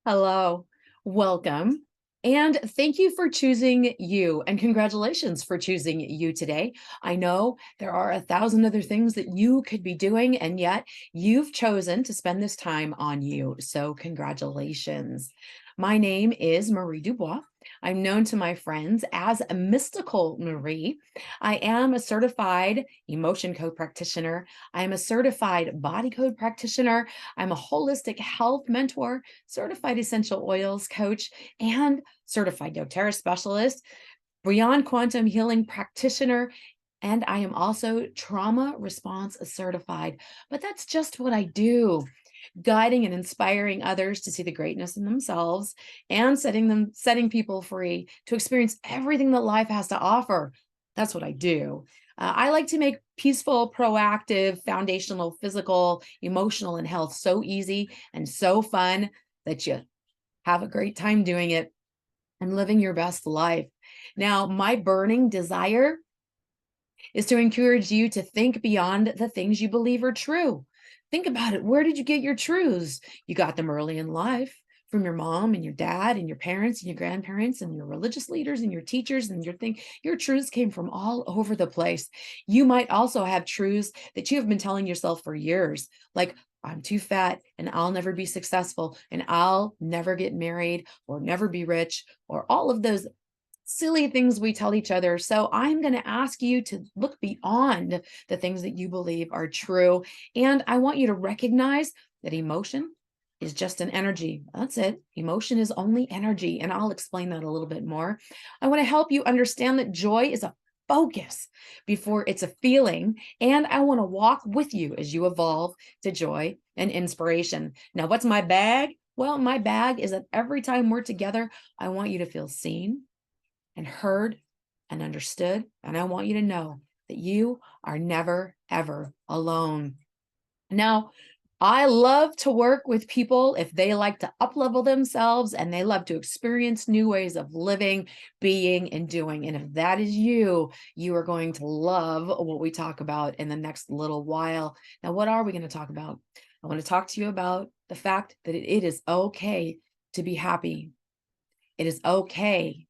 Hello, welcome, and thank you for choosing you, and congratulations for choosing you today. I know there are a thousand other things that you could be doing, and yet you've chosen to spend this time on you. So, congratulations. My name is Marie Dubois. I'm known to my friends as a Mystical Marie. I am a certified emotion code practitioner. I am a certified body code practitioner. I'm a holistic health mentor, certified essential oils coach, and certified doTERRA specialist, beyond quantum healing practitioner. And I am also trauma response certified. But that's just what I do, guiding and inspiring others to see the greatness in themselves and setting people free to experience everything that life has to offer. That's what I do. I like to make peaceful, proactive, foundational, physical, emotional, and health so easy and so fun that you have a great time doing it and living your best life. Now, my burning desire is to encourage you to think beyond the things you believe are true. Think about it. Where did you get your truths? You got them early in life from your mom and your dad and your parents and your grandparents and your religious leaders and your teachers and your truths came from all over the place. You might also have truths that you have been telling yourself for years, like I'm too fat and I'll never be successful and I'll never get married or never be rich, or all of those silly things we tell each other. So I'm going to ask you to look beyond the things that you believe are true. And I want you to recognize that emotion is just an energy. That's it. Emotion is only energy. And I'll explain that a little bit more. I want to help you understand that joy is a focus before it's a feeling. And I want to walk with you as you evolve to joy and inspiration. Now, what's my bag? Well, my bag is that every time we're together, I want you to feel seen and heard and understood. And I want you to know that you are never, ever alone. Now, I love to work with people if they like to uplevel themselves and they love to experience new ways of living, being, and doing. And if that is you, you are going to love what we talk about in the next little while. Now, what are we going to talk about? I want to talk to you about the fact that it is okay to be happy. It is okay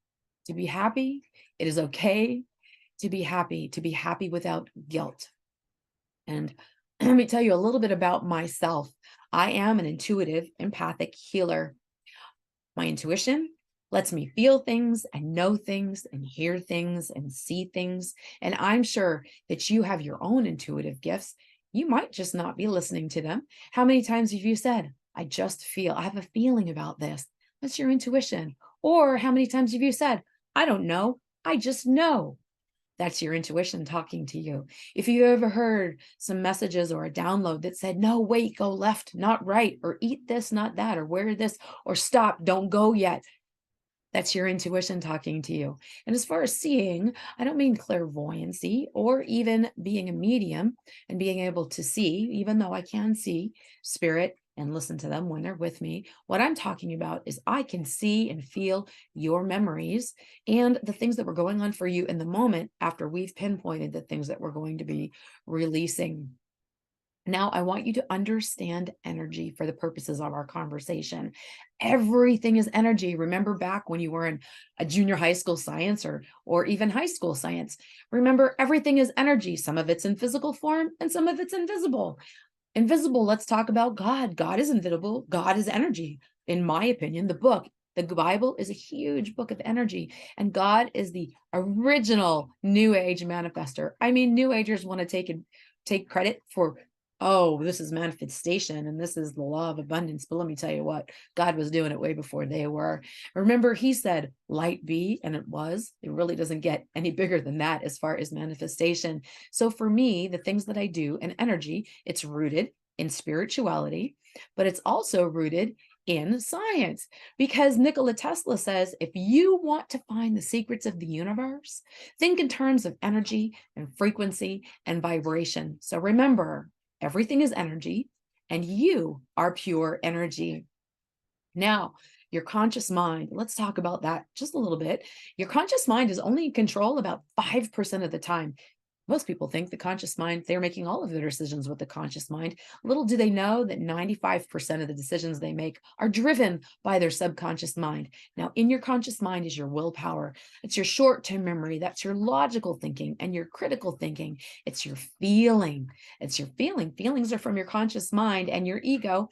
to be happy. It is okay to be happy without guilt. And let me tell you a little bit about myself. I am an intuitive, empathic healer. My intuition lets me feel things and know things and hear things and see things. And I'm sure that you have your own intuitive gifts. You might just not be listening to them. How many times have you said, I have a feeling about this? That's your intuition. Or how many times have you said, I don't know, I just know? That's your intuition talking to you. If you ever heard some messages or a download that said, no, wait, go left, not right, or eat this, not that, or wear this, or stop, don't go yet. That's your intuition talking to you. And as far as seeing, I don't mean clairvoyancy or even being a medium and being able to see, even though I can see spirit and listen to them when they're with me. What I'm talking about is I can see and feel your memories and the things that were going on for you in the moment after we've pinpointed the things that we're going to be releasing. Now, I want you to understand energy for the purposes of our conversation. Everything is energy. Remember back when you were in a junior high school science or even high school science. Remember, everything is energy. Some of it's in physical form and some of it's invisible. Invisible, let's talk about God. God is invisible. God is energy. In my opinion, the Bible is a huge book of energy, and God is the original New Age manifester. I mean, New Agers want to take credit for, oh, this is manifestation and this is the law of abundance. But let me tell you what, God was doing it way before they were. Remember, he said, light be, and it was. It really doesn't get any bigger than that as far as manifestation. So for me, the things that I do in energy, it's rooted in spirituality, but it's also rooted in science, because Nikola Tesla says if you want to find the secrets of the universe, think in terms of energy and frequency and vibration. So remember, everything is energy, and you are pure energy. Now, your conscious mind, let's talk about that just a little bit. Your conscious mind is only in control about 5% of the time. Most people think the conscious mind, they're making all of their decisions with the conscious mind. Little do they know that 95% of the decisions they make are driven by their subconscious mind. Now, in your conscious mind is your willpower. It's your short-term memory. That's your logical thinking and your critical thinking. It's your feeling. It's your feeling. Feelings are from your conscious mind and your ego.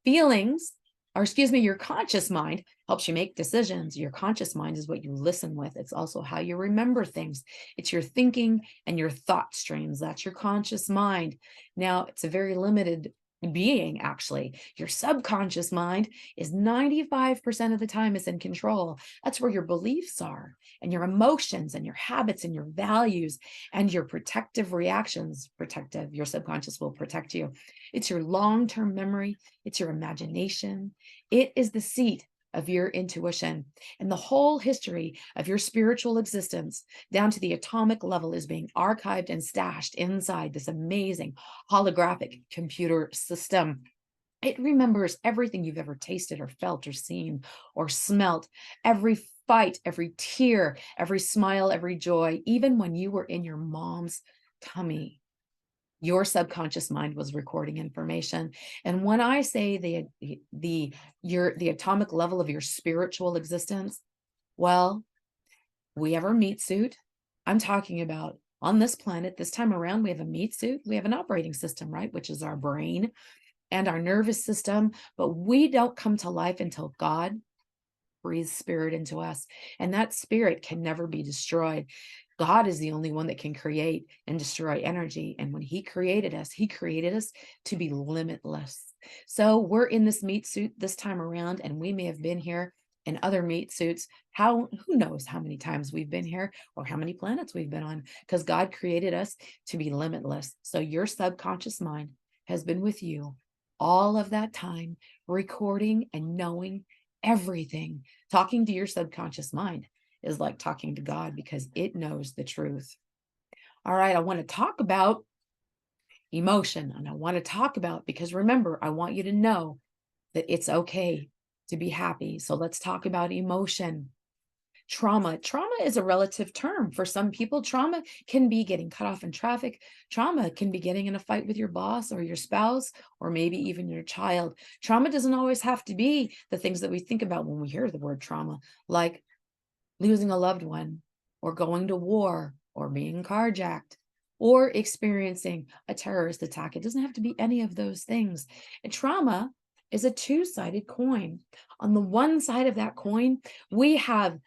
Feelings, or excuse me, your conscious mind helps you make decisions. Your conscious mind is what you listen with. It's also how you remember things. It's your thinking and your thought streams. That's your conscious mind. Now, it's a very limited being, actually. Your subconscious mind is 95% of the time is in control. That's where your beliefs are, and your emotions and your habits and your values and your protective reactions. Protective, your subconscious will protect you. It's your long-term memory. It's your imagination. It is the seat of your intuition, and the whole history of your spiritual existence down to the atomic level is being archived and stashed inside this amazing holographic computer system. It remembers everything you've ever tasted or felt or seen or smelt, every fight, every tear, every smile, every joy, even when you were in your mom's tummy. Your subconscious mind was recording information. And when I say the atomic level of your spiritual existence, well, we have our meat suit. I'm talking about on this planet, this time around, we have a meat suit. We have an operating system, right? Which is our brain and our nervous system. But we don't come to life until God breathes spirit into us. And that spirit can never be destroyed. God is the only one that can create and destroy energy. And when he created us to be limitless. So we're in this meat suit this time around, and we may have been here in other meat suits. Who knows how many times we've been here or how many planets we've been on, because God created us to be limitless. So your subconscious mind has been with you all of that time, recording and knowing everything. Talking to your subconscious mind is like talking to God, because it knows the truth. All right, I want to talk about emotion, and I want to talk about, because remember, I want you to know that it's okay to be happy. So let's talk about emotion. Trauma. Trauma is a relative term. For some people, trauma can be getting cut off in traffic. Trauma can be getting in a fight with your boss or your spouse, or maybe even your child. Trauma doesn't always have to be the things that we think about when we hear the word trauma, like losing a loved one, or going to war, or being carjacked, or experiencing a terrorist attack. It doesn't have to be any of those things. And trauma is a two-sided coin. On the one side of that coin, we have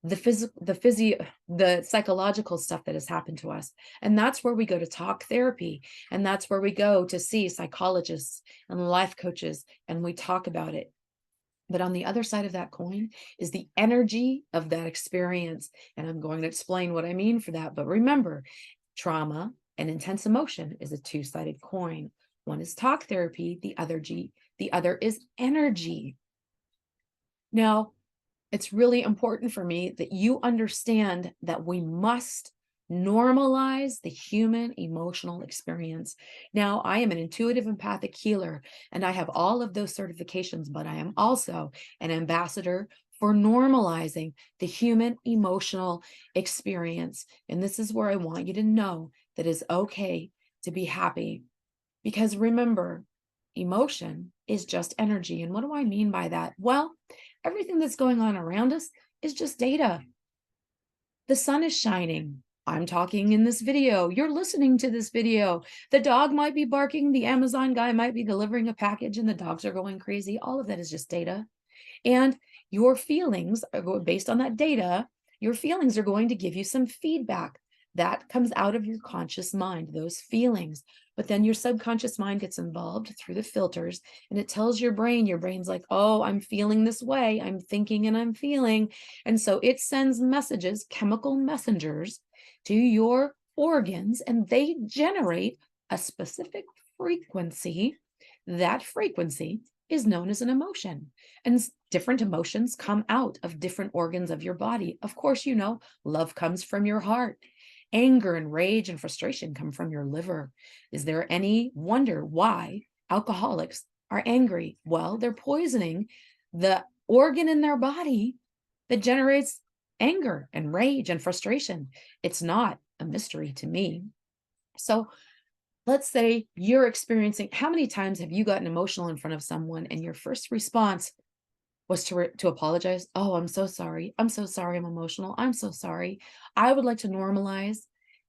the psychological stuff that has happened to us. And that's where we go to talk therapy. And that's where we go to see psychologists and life coaches, and we talk about it. But on the other side of that coin is the energy of that experience. And I'm going to explain what I mean for that. But remember, trauma and intense emotion is a two-sided coin. One is talk therapy, the other is energy. Now, it's really important for me that you understand that we must normalize the human emotional experience. Now, I am an intuitive empathic healer, and I have all of those certifications, but I am also an ambassador for normalizing the human emotional experience. And this is where I want you to know that it's okay to be happy. Because remember, emotion is just energy. And what do I mean by that? Well, everything that's going on around us is just data. The sun is shining. I'm talking in this video. You're listening to this video. The dog might be barking. The Amazon guy might be delivering a package and the dogs are going crazy. All of that is just data. And your feelings are based on that data. Your feelings are going to give you some feedback that comes out of your conscious mind, those feelings. But then your subconscious mind gets involved through the filters, and it tells your brain's like, oh, I'm feeling this way. I'm thinking and I'm feeling. And so it sends messages, chemical messengers, to your organs, and they generate a specific frequency. That frequency is known as an emotion. And different emotions come out of different organs of your body. Of course, you know, love comes from your heart. Anger and rage and frustration come from your liver. Is there any wonder why alcoholics are angry? Well, they're poisoning the organ in their body that generates anger and rage and frustration. It's not a mystery to me. So let's say you're experiencing, how many times have you gotten emotional in front of someone and your first response was to apologize? Oh, I'm so sorry. I'm so sorry. I'm emotional. I'm so sorry. I would like to normalize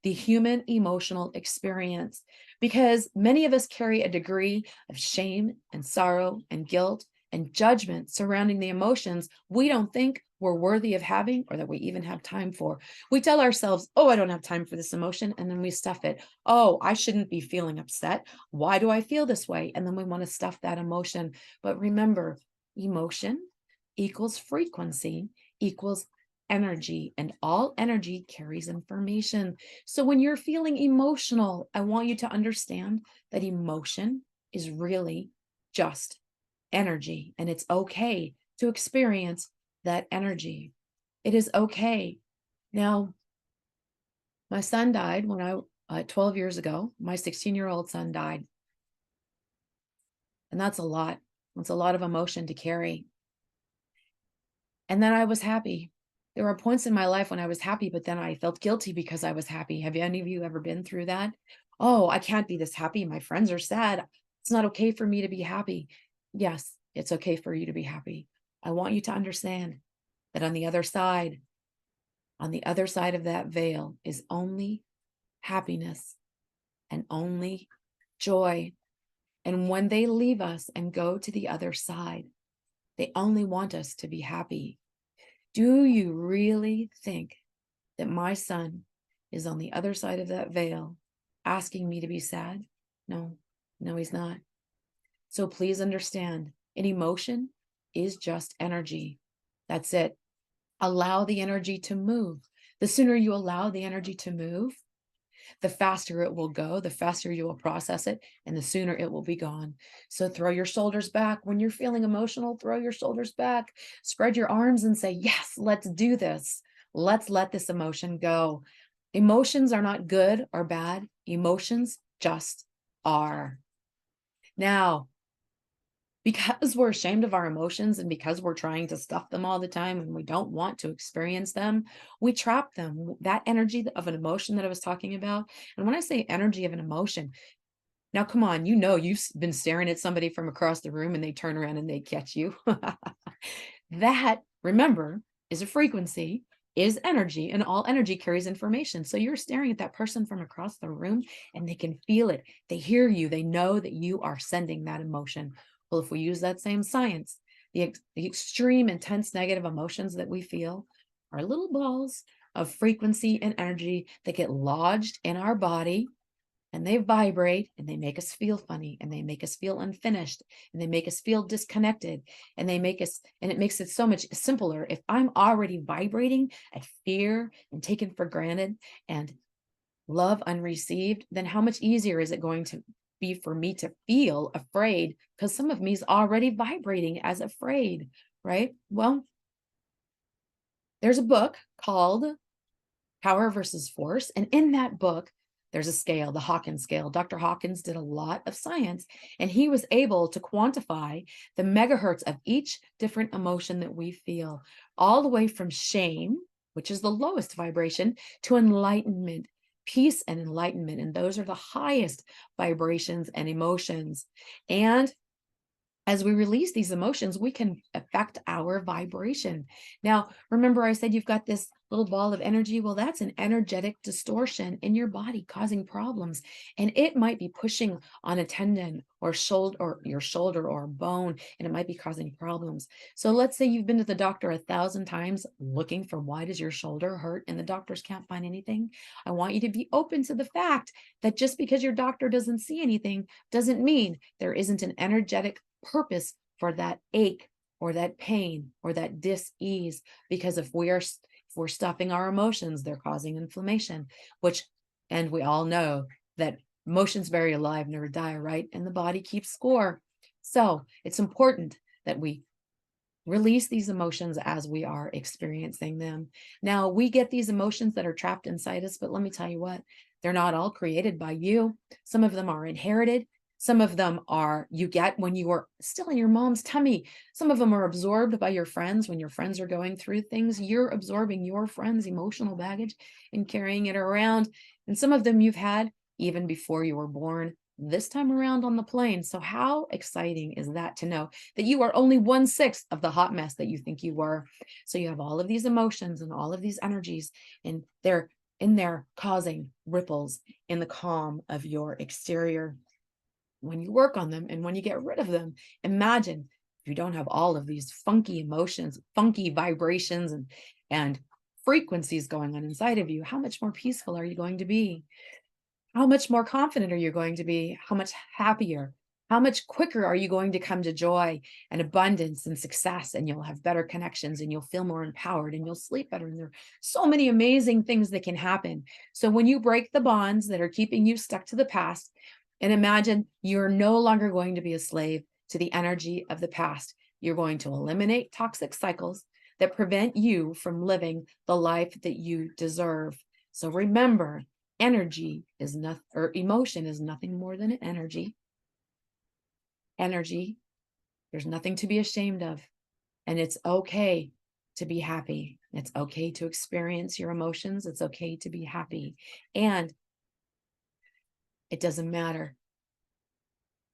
the human emotional experience because many of us carry a degree of shame and sorrow and guilt and judgment surrounding the emotions we don't think we're worthy of having or that we even have time for. We tell ourselves, oh, I don't have time for this emotion. And then we stuff it. Oh, I shouldn't be feeling upset. Why do I feel this way? And then we want to stuff that emotion. But remember, emotion equals frequency equals energy, and all energy carries information. So when you're feeling emotional, I want you to understand that emotion is really just energy, and it's okay to experience that energy. It is okay. Now, my son died when 12 years ago. My 16-year-old son died, and that's a lot. It's a lot of emotion to carry. And then I was happy. There were points in my life when I was happy, but then I felt guilty because I was happy. Have any of you ever been through that? Oh, I can't be this happy. My friends are sad. It's not okay for me to be happy. Yes, it's okay for you to be happy. I want you to understand that on the other side of that veil is only happiness and only joy. And when they leave us and go to the other side, they only want us to be happy. Do you really think that my son is on the other side of that veil asking me to be sad? No, no, he's not. So please understand, an emotion is just energy. That's it. Allow the energy to move. The sooner you allow the energy to move, the faster it will go, the faster you will process it, and the sooner it will be gone. So throw your shoulders back. When you're feeling emotional, throw your shoulders back, spread your arms and say, yes, let's do this. Let's let this emotion go. Emotions are not good or bad. Emotions just are. Now, because we're ashamed of our emotions and because we're trying to stuff them all the time and we don't want to experience them, we trap them. That energy of an emotion that I was talking about. And when I say energy of an emotion, now come on, you've been staring at somebody from across the room and they turn around and they catch you. That, remember, is a frequency, is energy, and all energy carries information. So you're staring at that person from across the room and they can feel it. They hear you. They know that you are sending that emotion. Well, if we use that same science, the extreme, intense negative emotions that we feel are little balls of frequency and energy that get lodged in our body, and they vibrate and they make us feel funny and they make us feel unfinished and they make us feel disconnected and it makes it so much simpler. If I'm already vibrating at fear and taken for granted and love unreceived, then how much easier is it going to be for me to feel afraid? Because some of me is already vibrating as afraid, right? Well, there's a book called Power versus Force. And in that book, there's a scale, the Hawkins scale. Dr. Hawkins did a lot of science, and he was able to quantify the megahertz of each different emotion that we feel, all the way from shame, which is the lowest vibration, to enlightenment, peace and enlightenment. And those are the highest vibrations and emotions. And as we release these emotions, we can affect our vibration. Now, remember I said you've got this little ball of energy. Well, that's an energetic distortion in your body causing problems. And it might be pushing on a tendon or shoulder or your shoulder or bone, and it might be causing problems. So let's say you've been to the doctor 1,000 times looking for why does your shoulder hurt and the doctors can't find anything. I want you to be open to the fact that just because your doctor doesn't see anything doesn't mean there isn't an energetic purpose for that ache or that pain or that dis-ease, because if we're stuffing our emotions, they're causing inflammation, and we all know that emotions buried alive never die, right? And the body keeps score. So it's important that we release these emotions as we are experiencing them. Now, we get these emotions that are trapped inside us, but let me tell you what, they're not all created by you. Some of them are inherited. Some of them are you get when you were still in your mom's tummy. Some of them are absorbed by your friends. When your friends are going through things, you're absorbing your friends' emotional baggage and carrying it around. And some of them you've had even before you were born, this time around on the plane. So how exciting is that to know that you are only 1/6 of the hot mess that you think you were? So you have all of these emotions and all of these energies, and they're in there causing ripples in the calm of your exterior. When you work on them and when you get rid of them, imagine if you don't have all of these funky emotions, funky vibrations, and frequencies going on inside of you, how much more peaceful are you going to be? How much more confident are you going to be? How much happier? How much quicker are you going to come to joy and abundance and success? And you'll have better connections and you'll feel more empowered and you'll sleep better. And there are so many amazing things that can happen. So when you break the bonds that are keeping you stuck to the past, and imagine you're no longer going to be a slave to the energy of the past, you're going to eliminate toxic cycles that prevent you from living the life that you deserve. So remember, energy is nothing, or emotion is nothing more than an energy. Energy, there's nothing to be ashamed of. And it's okay to be happy. It's okay to experience your emotions. It's okay to be happy. And it doesn't matter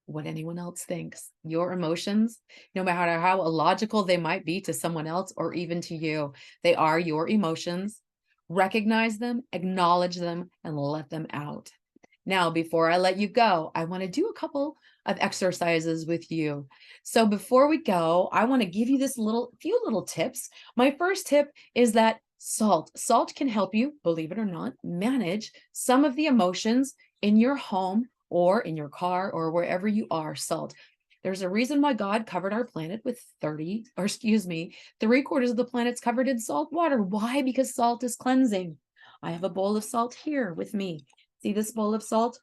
what anyone else thinks. Your emotions, no matter how illogical they might be to someone else or even to you, they are your emotions. Recognize them, acknowledge them, and let them out. Now, before I let you go, I want to do a couple of exercises with you. So before we go, I want to give you this few little tips. My first tip is that salt can help you, believe it or not, manage some of the emotions in your home or in your car or wherever you are. Salt. There's a reason why God covered our planet with 3/4 of the planet's covered in salt water. Why? Because salt is cleansing. I have a bowl of salt here with me. See this bowl of salt?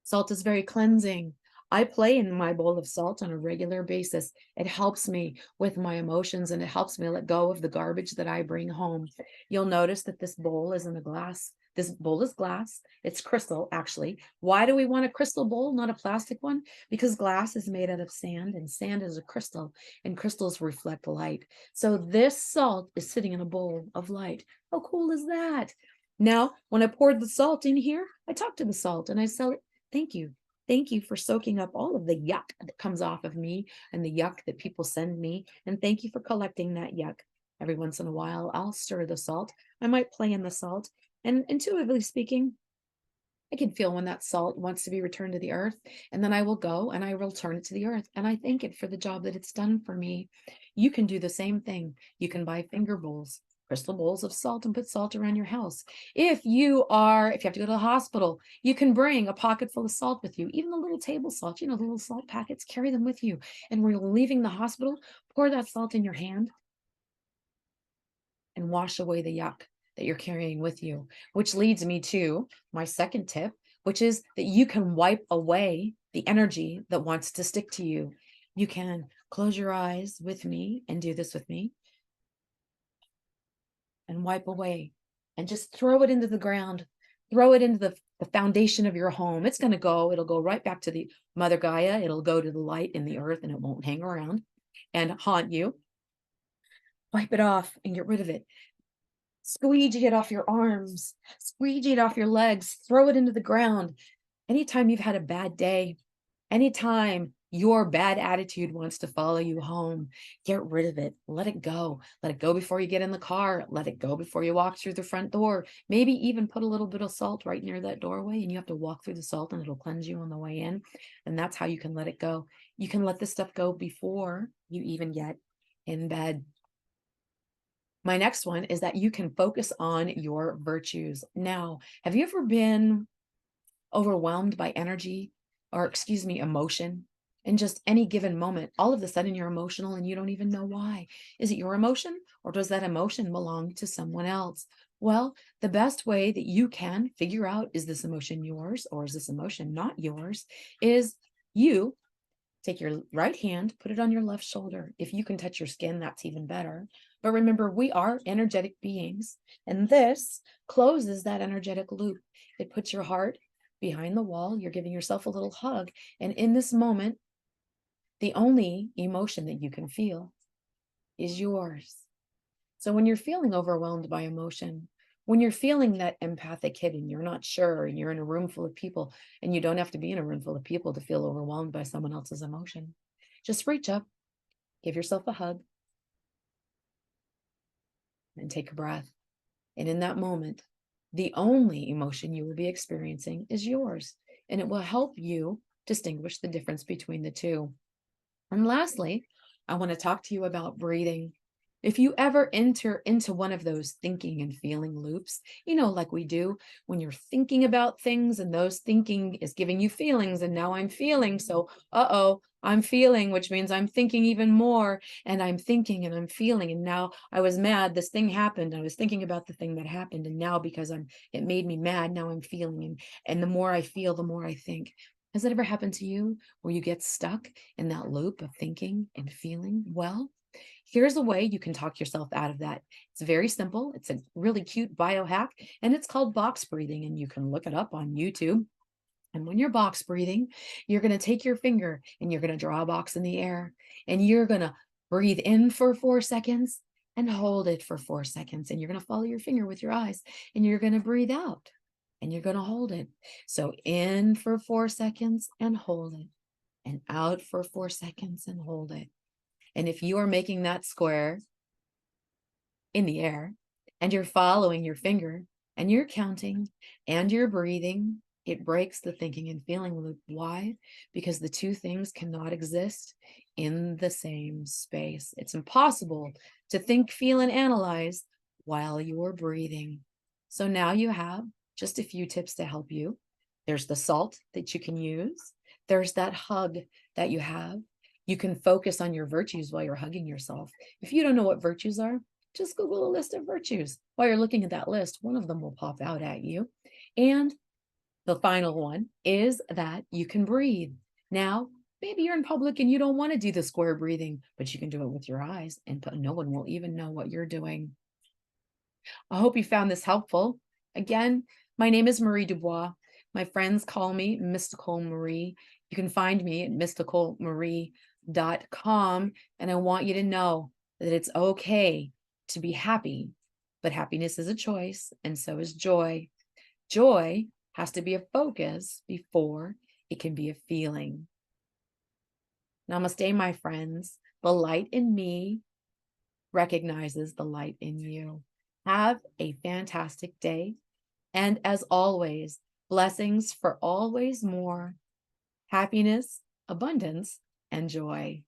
Salt is very cleansing. I play in my bowl of salt on a regular basis. It helps me with my emotions and it helps me let go of the garbage that I bring home. You'll notice that this bowl is in a glass. This bowl is glass. It's crystal, actually. Why do we want a crystal bowl, not a plastic one? Because glass is made out of sand and sand is a crystal and crystals reflect light. So this salt is sitting in a bowl of light. How cool is that? Now, when I poured the salt in here, I talked to the salt and I said, thank you. Thank you for soaking up all of the yuck that comes off of me and the yuck that people send me. And thank you for collecting that yuck. Every once in a while, I'll stir the salt. I might play in the salt. And intuitively speaking, I can feel when that salt wants to be returned to the earth. And then I will go and I will return it to the earth. And I thank it for the job that it's done for me. You can do the same thing. You can buy finger bowls, crystal bowls of salt, and put salt around your house. If you have to go to the hospital, you can bring a pocket full of salt with you, even the little table salt, the little salt packets, carry them with you. And when you're leaving the hospital, pour that salt in your hand and wash away the yuck that you're carrying with you, which leads me to my second tip, which is that you can wipe away the energy that wants to stick to you. You can close your eyes with me and do this with me and wipe away and just throw it into the ground, throw it into the foundation of your home. It'll go right back to the Mother Gaia. It'll go to the light in the earth and it won't hang around and haunt you. Wipe it off and get rid of it. Squeegee it off your arms, squeegee it off your legs, throw it into the ground. Anytime you've had a bad day, anytime your bad attitude wants to follow you home, get rid of it. Let it go. Let it go before you get in the car. Let it go before you walk through the front door. Maybe even put a little bit of salt right near that doorway and you have to walk through the salt and it'll cleanse you on the way in. And that's how you can let it go. You can let this stuff go before you even get in bed. My next one is that you can focus on your virtues. Now, have you ever been overwhelmed by emotion in just any given moment? All of a sudden you're emotional and you don't even know why. Is it your emotion or does that emotion belong to someone else? Well, the best way that you can figure out, is this emotion yours or is this emotion not yours, is you take your right hand, put it on your left shoulder. If you can touch your skin, that's even better. But remember, we are energetic beings, and this closes that energetic loop. It puts your heart behind the wall. You're giving yourself a little hug. And in this moment, the only emotion that you can feel is yours. So when you're feeling overwhelmed by emotion, when you're feeling that empathic hit and you're not sure and you're in a room full of people, and you don't have to be in a room full of people to feel overwhelmed by someone else's emotion, just reach up, give yourself a hug, and take a breath. And in that moment, the only emotion you will be experiencing is yours, and it will help you distinguish the difference between the two. And lastly, I want to talk to you about breathing. If you ever enter into one of those thinking and feeling loops, like we do when you're thinking about things and those thinking is giving you feelings, and now I'm feeling. So, I'm feeling, which means I'm thinking even more, and I'm thinking and I'm feeling. And now I was mad. This thing happened. I was thinking about the thing that happened. And now because it made me mad, now I'm feeling. And the more I feel, the more I think. Has that ever happened to you where you get stuck in that loop of thinking and feeling? Well, here's a way you can talk yourself out of that. It's very simple. It's a really cute biohack, and it's called box breathing. And you can look it up on YouTube. And when you're box breathing, you're going to take your finger and you're going to draw a box in the air, and you're going to breathe in for 4 seconds and hold it for 4 seconds. And you're going to follow your finger with your eyes, and you're going to breathe out and you're going to hold it. So in for 4 seconds and hold it, and out for 4 seconds and hold it. And if you are making that square in the air and you're following your finger and you're counting and you're breathing, it breaks the thinking and feeling loop. Why? Because the two things cannot exist in the same space. It's impossible to think, feel, and analyze while you're breathing. So now you have just a few tips to help you. There's the salt that you can use. There's that hug that you have. You can focus on your virtues while you're hugging yourself. If you don't know what virtues are, just Google a list of virtues. While you're looking at that list, one of them will pop out at you. And the final one is that you can breathe. Now, maybe you're in public and you don't want to do the square breathing, but you can do it with your eyes, and no one will even know what you're doing. I hope you found this helpful. Again, my name is Marie Dubois. My friends call me Mystical Marie. You can find me at mysticalmarie.com. And I want you to know that it's okay to be happy, but happiness is a choice, and so is joy. Joy has to be a focus before it can be a feeling. Namaste, my friends. The light in me recognizes the light in you. Have a fantastic day. And as always, blessings for always more happiness, abundance, and joy.